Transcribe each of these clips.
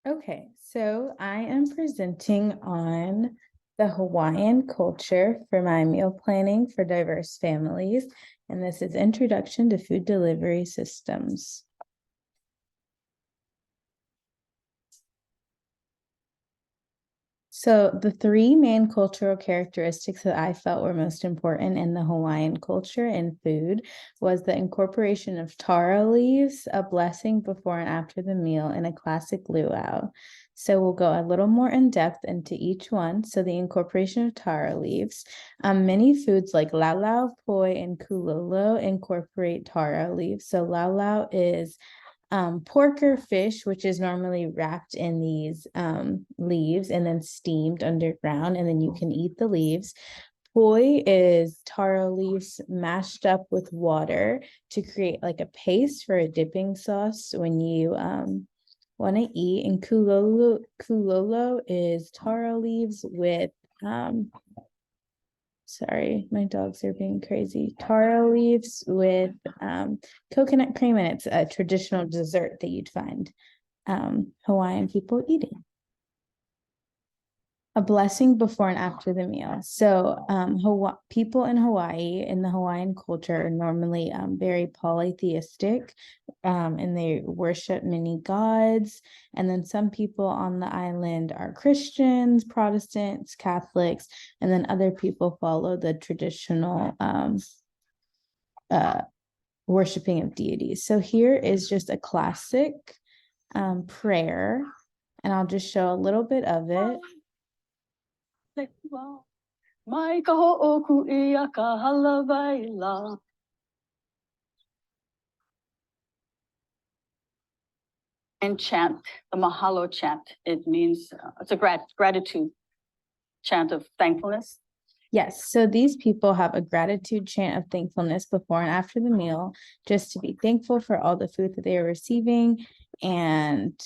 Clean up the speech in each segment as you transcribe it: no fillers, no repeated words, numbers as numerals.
Okay, so I am presenting on the Hawaiian culture for my meal planning for diverse families, and this is Introduction to Food Delivery Systems. So the three main cultural characteristics that I felt were most important in the Hawaiian culture and food was the incorporation of taro leaves, a blessing before and after the meal, and a classic luau. So we'll go a little more in depth into each one. So the incorporation of taro leaves. Many foods like laulau, poi, and kulolo incorporate taro leaves. So laulau is pork or fish, which is normally wrapped in these leaves and then steamed underground, and then you can eat the leaves. Poi is taro leaves mashed up with water to create like a paste for a dipping sauce when you want to eat. And kulolo is taro leaves with sorry, my dogs are being crazy. Taro leaves with coconut cream, and it's a traditional dessert that you'd find Hawaiian people eating. A blessing before and after the meal. So people in Hawaii, in the Hawaiian culture, are normally very polytheistic, and they worship many gods. And then some people on the island are Christians, Protestants, Catholics, and then other people follow the traditional worshiping of deities. So here is just a classic prayer, and I'll just show a little bit of it. And chant the Mahalo chant. It means it's a gratitude chant of thankfulness. Yes, so these people have a gratitude chant of thankfulness before and after the meal, just to be thankful for all the food that they are receiving, and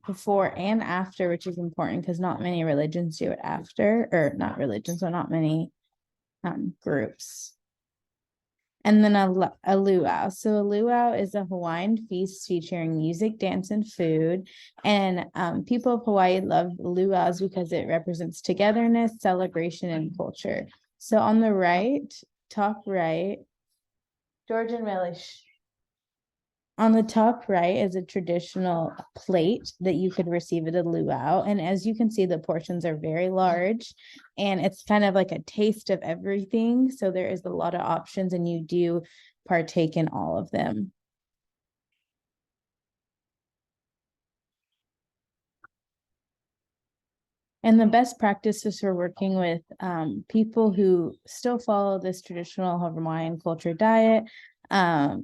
before and after, which is important because not many religions do it after, or not religions, so not many groups. And then a luau. So a luau is a Hawaiian feast featuring music, dance, and food. And people of Hawaii love luau's because it represents togetherness, celebration, and culture. So on the right, top right, George and Milish. On the top right is a traditional plate that you could receive at a luau. And as you can see, the portions are very large, and it's kind of like a taste of everything. So there is a lot of options, and you do partake in all of them. And the best practices for working with people who still follow this traditional Hawaiian culture diet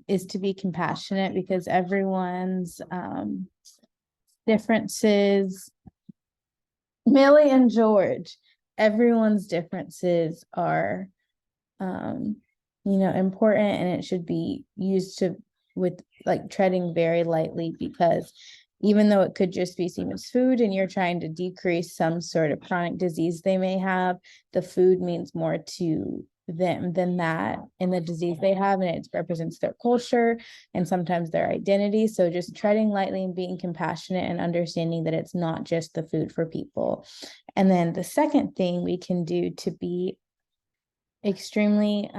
is to be compassionate, because everyone's differences, Millie and George, everyone's differences are important, and it should be used with like treading very lightly, because even though it could just be seen as food and you're trying to decrease some sort of chronic disease they may have, the food means more to them than that, and the disease they have, and it represents their culture and sometimes their identity. So just treading lightly and being compassionate and understanding that it's not just the food for people. And then the second thing we can do to be extremely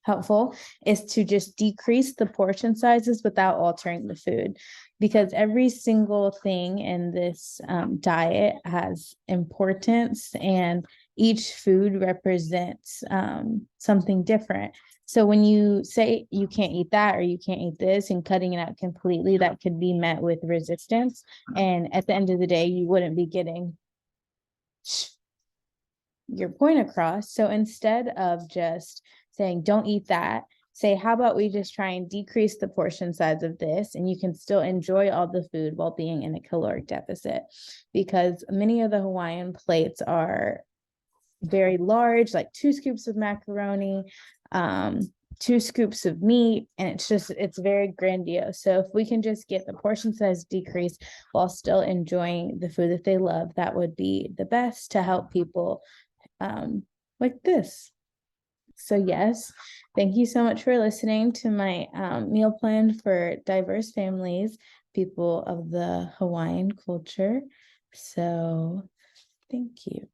helpful is to just decrease the portion sizes without altering the food, because every single thing in this diet has importance, and each food represents something different. So when you say you can't eat that or you can't eat this and cutting it out completely, that could be met with resistance, and at the end of the day you wouldn't be getting your point across. So instead of just saying don't eat that, say how about we just try and decrease the portion size of this, and you can still enjoy all the food while being in a caloric deficit, because many of the Hawaiian plates are very large, like 2 scoops of macaroni, 2 scoops of meat, and it's very grandiose. So if we can just get the portion size decreased while still enjoying the food that they love, that would be the best to help people like this. So yes, Thank you so much for listening to my meal plan for diverse families, people of the Hawaiian culture. So, thank you.